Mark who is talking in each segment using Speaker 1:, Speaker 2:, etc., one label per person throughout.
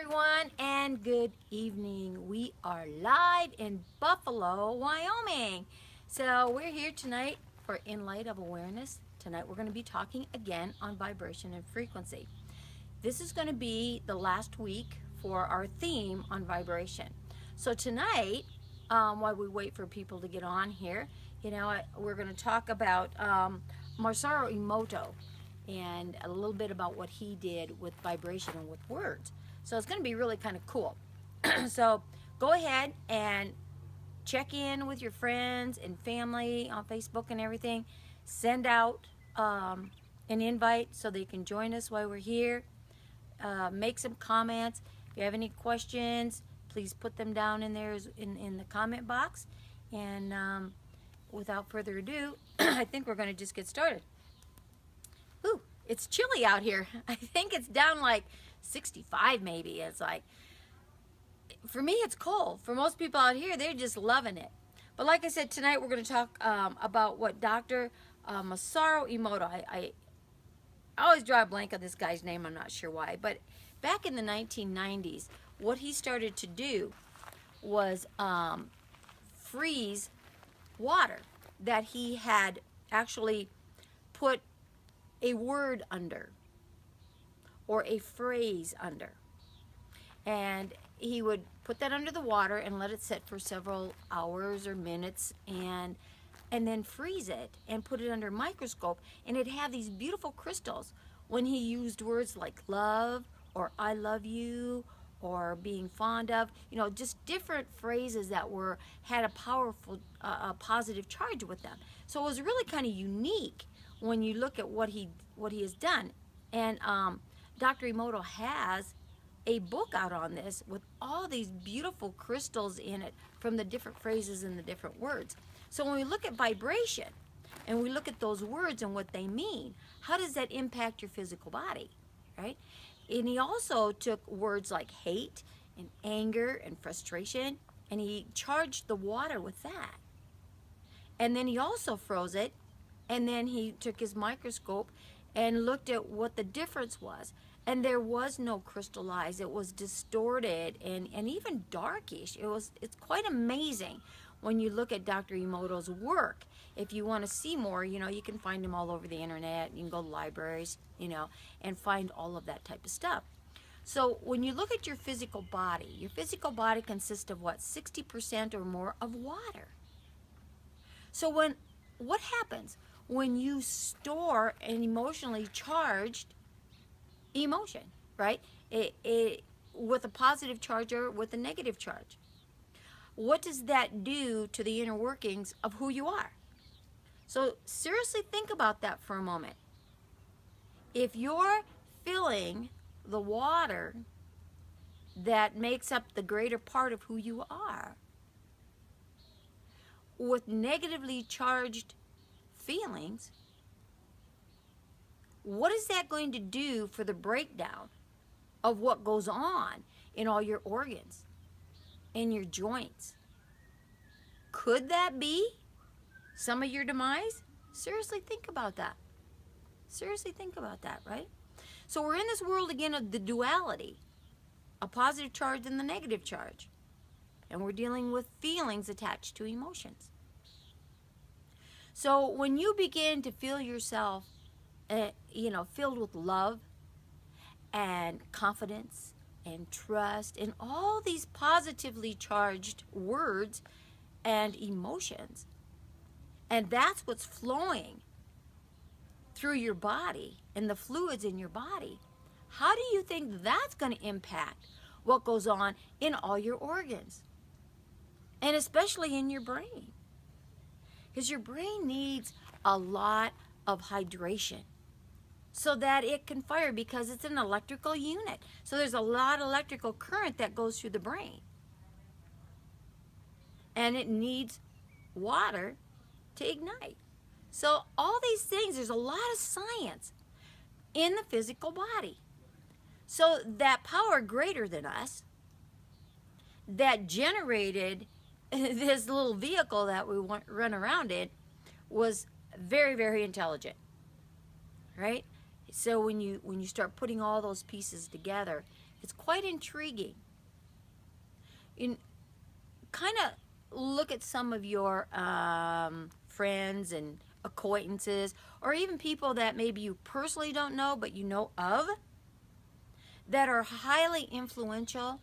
Speaker 1: everyone, and good evening. We are live in Buffalo, Wyoming. So we're here tonight for In Light of Awareness. Tonight we're going to be talking again on vibration and frequency. This is going to be the last week for our theme on vibration. So tonight, while we wait for people to get on here, we're going to talk about Masaru Emoto and a little bit about what he did with vibration and with words. So it's going to be really kind of cool. So go ahead and check in with your friends and family on Facebook and everything. Send out an invite so they can join us while we're here. Make some comments. If you have any questions, please put them down in there in the comment box. And without further ado, I think we're going to just get started. Ooh, it's chilly out here. I think it's down like 65 maybe. It's like, for me it's cold. For most people out here, they're just loving it. But like I said, tonight we're going to talk about what Dr. Masaru Emoto, I always draw a blank on this guy's name, I'm not sure why, but back in the 1990s, what he started to do was freeze water that he had actually put a word under or a phrase under, and he would put that under the water and let it sit for several hours or minutes, and then freeze it and put it under a microscope, and it'd have these beautiful crystals when he used words like love or I love you or being fond of, just different phrases that had a powerful positive charge with them. So it was really kind of unique when you look at what he has done. And Dr. Emoto has a book out on this with all these beautiful crystals in it from the different phrases and the different words. So when we look at vibration and we look at those words and what they mean, how does that impact your physical body, right? And he also took words like hate and anger and frustration, and he charged the water with that. And then he also froze it, and then he took his microscope and looked at what the difference was. And there was no crystallized. It was distorted and even darkish. It's quite amazing when you look at Dr. Emoto's work. If you want to see more, you can find him all over the internet. You can go to libraries, and find all of that type of stuff. So when you look at your physical body consists of what, 60% or more of water. So what happens when you store an emotionally charged emotion, right? With a positive charge or with a negative charge? What does that do to the inner workings of who you are? So seriously think about that for a moment. If you're filling the water that makes up the greater part of who you are with negatively charged feelings, what is that going to do for the breakdown of what goes on in all your organs, in your joints? Could that be some of your demise? Seriously think about that. Seriously think about that, right? So we're in this world again of the duality, a positive charge and the negative charge. And we're dealing with feelings attached to emotions. So when you begin to feel yourself, filled with love and confidence and trust and all these positively charged words and emotions, and that's what's flowing through your body and the fluids in your body, how do you think that's going to impact what goes on in all your organs? And especially in your brain. Because your brain needs a lot of hydration so that it can fire, because it's an electrical unit. So there's a lot of electrical current that goes through the brain. And it needs water to ignite. So all these things, there's a lot of science in the physical body. So that power greater than us that generated this little vehicle that we run around in was very, very intelligent, right? So when you start putting all those pieces together, it's quite intriguing. In kind of look at some of your friends and acquaintances, or even people that maybe you personally don't know but you know of, that are highly influential,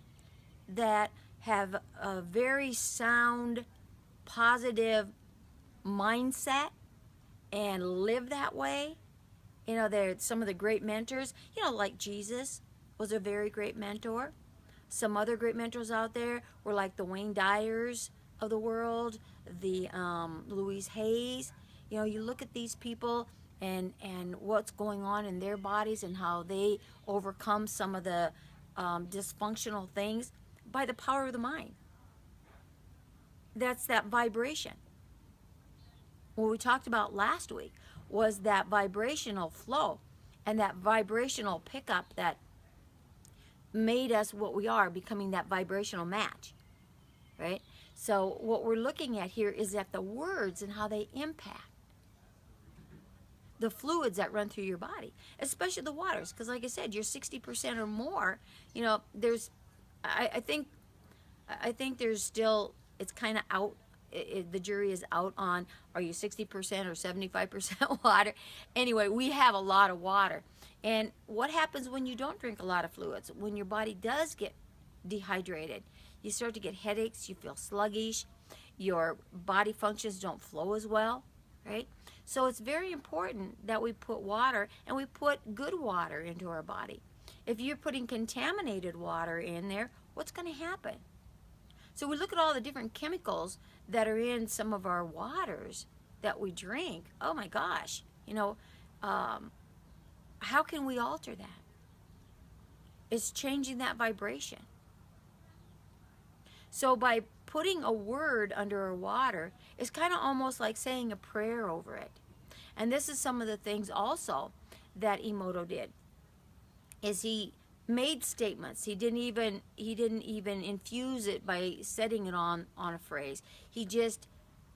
Speaker 1: that have a very sound, positive mindset and live that way. You know, they're some of the great mentors, you know, like Jesus was a very great mentor. Some other great mentors out there were like the Wayne Dyers of the world, the Louise Hayes. You know, you look at these people and what's going on in their bodies and how they overcome some of the dysfunctional things by the power of the mind. That's that vibration. What we talked about last week was that vibrational flow and that vibrational pickup that made us what we are, becoming that vibrational match, right? So what we're looking at here is at the words and how they impact the fluids that run through your body, especially the waters, because like I said, you're 60% or more. You know, there's, I think there's still, it's kind of out. The jury is out on, are you 60% or 75% water? Anyway, we have a lot of water. And what happens when you don't drink a lot of fluids? When your body does get dehydrated, you start to get headaches, you feel sluggish, your body functions don't flow as well, right? So it's very important that we put water, and we put good water into our body. If you're putting contaminated water in there, what's going to happen? So we look at all the different chemicals that are in some of our waters that we drink. Oh my gosh, you know, how can we alter that? It's changing that vibration. So by putting a word under our water, it's kind of almost like saying a prayer over it. And this is some of the things also that Emoto did, is he made statements. He didn't even infuse it by setting it on a phrase. He just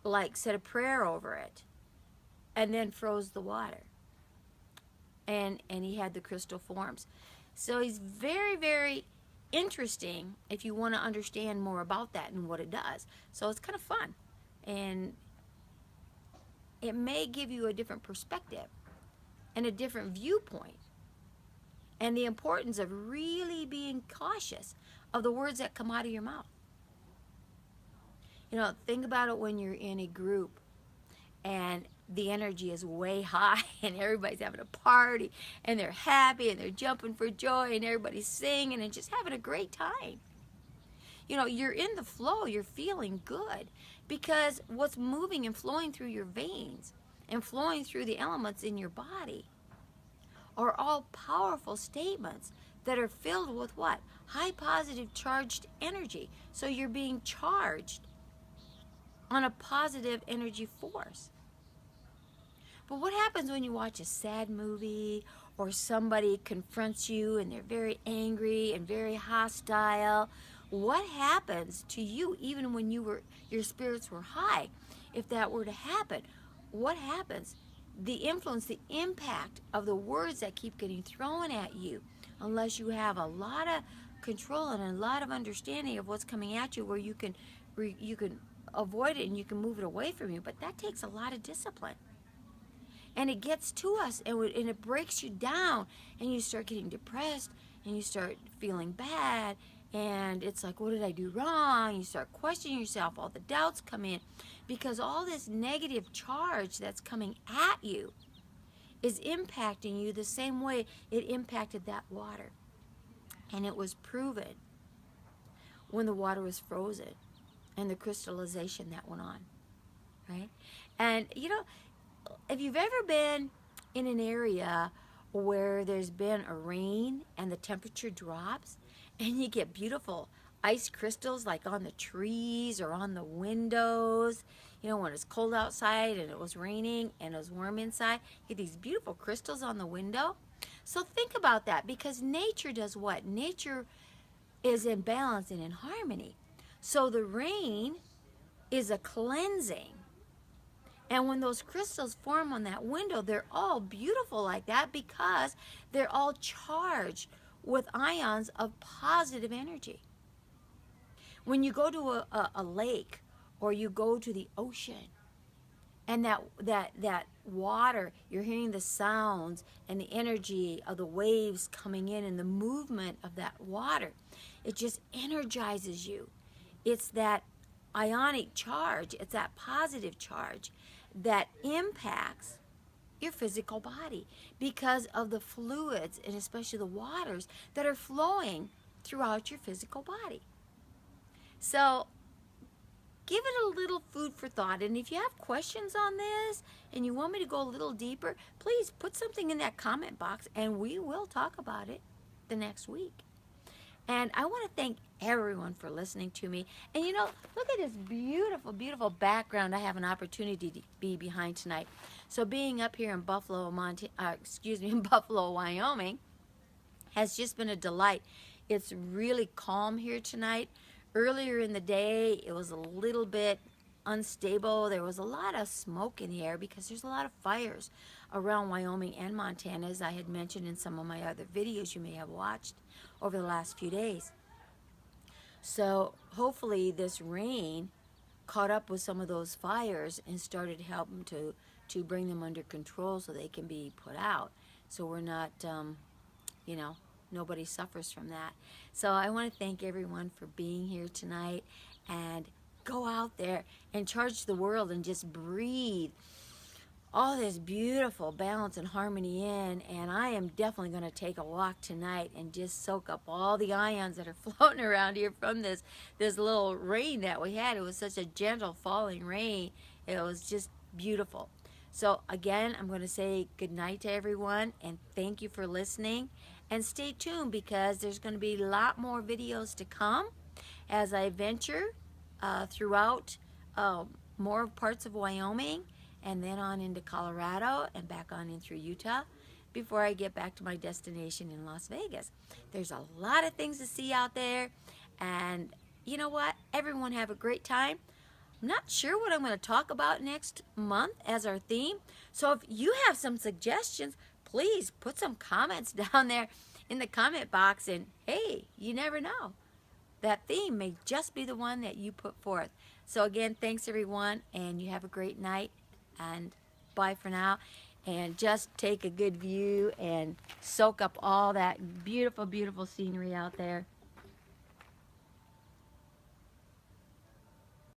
Speaker 1: like said a prayer over it and then froze the water. And he had the crystal forms. So he's very, very interesting if you want to understand more about that and what it does. So it's kind of fun. And it may give you a different perspective and a different viewpoint. And the importance of really being cautious of the words that come out of your mouth. You know, think about it when you're in a group and the energy is way high and everybody's having a party and they're happy and they're jumping for joy and everybody's singing and just having a great time. You know, you're in the flow, you're feeling good because what's moving and flowing through your veins and flowing through the elements in your body are all powerful statements that are filled with what? High positive charged energy. So you're being charged on a positive energy force. But what happens when you watch a sad movie or somebody confronts you and they're very angry and very hostile? What happens to you even when your spirits were high? If that were to happen, what happens? The influence, the impact of the words that keep getting thrown at you, unless you have a lot of control and a lot of understanding of what's coming at you, where you can avoid it and you can move it away from you. But that takes a lot of discipline. And it gets to us and it breaks you down and you start getting depressed and you start feeling bad and it's like, what did I do wrong? You start questioning yourself, all the doubts come in because all this negative charge that's coming at you is impacting you the same way it impacted that water. And it was proven when the water was frozen and the crystallization that went on, right? And you know, if you've ever been in an area where there's been a rain and the temperature drops and you get beautiful ice crystals like on the trees or on the windows, you know, when it's cold outside and it was raining and it was warm inside, you get these beautiful crystals on the window. So think about that, because nature does what? Nature is in balance and in harmony. So the rain is a cleansing. And when those crystals form on that window, they're all beautiful like that because they're all charged with ions of positive energy. When you go to a lake or you go to the ocean, and that water, you're hearing the sounds and the energy of the waves coming in and the movement of that water. It just energizes you. It's that ionic charge, it's that positive charge that impacts your physical body because of the fluids and especially the waters that are flowing throughout your physical body. So give it a little food for thought. And if you have questions on this and you want me to go a little deeper, please put something in that comment box and we will talk about it the next week. And I want to thank everyone for listening to me. And you know, look at this beautiful, beautiful background I have an opportunity to be behind tonight. So being up here in Buffalo, in Buffalo, Wyoming, has just been a delight. It's really calm here tonight. Earlier in the day, it was a little bit unstable. There was a lot of smoke in the air because there's a lot of fires around Wyoming and Montana, as I had mentioned in some of my other videos you may have watched over the last few days. So hopefully this rain caught up with some of those fires and started helping to bring them under control so they can be put out. So we're not, you know, nobody suffers from that. So I want to thank everyone for being here tonight, and go out there and charge the world and just breathe all this beautiful balance and harmony in. And I am definitely going to take a walk tonight and just soak up all the ions that are floating around here from this little rain that we had. It was such a gentle falling rain. It was just beautiful. So again, I'm going to say good night to everyone and thank you for listening. And stay tuned because there's going to be a lot more videos to come as I venture throughout more parts of Wyoming and then on into Colorado and back on in through Utah before I get back to my destination in Las Vegas. There's a lot of things to see out there, and you know what? Everyone have a great time. I'm not sure what I'm going to talk about next month as our theme, so if you have some suggestions, please put some comments down there in the comment box, and hey, you never know. That theme may just be the one that you put forth. So again, thanks everyone, and you have a great night, and bye for now. And just take a good view and soak up all that beautiful, beautiful scenery out there.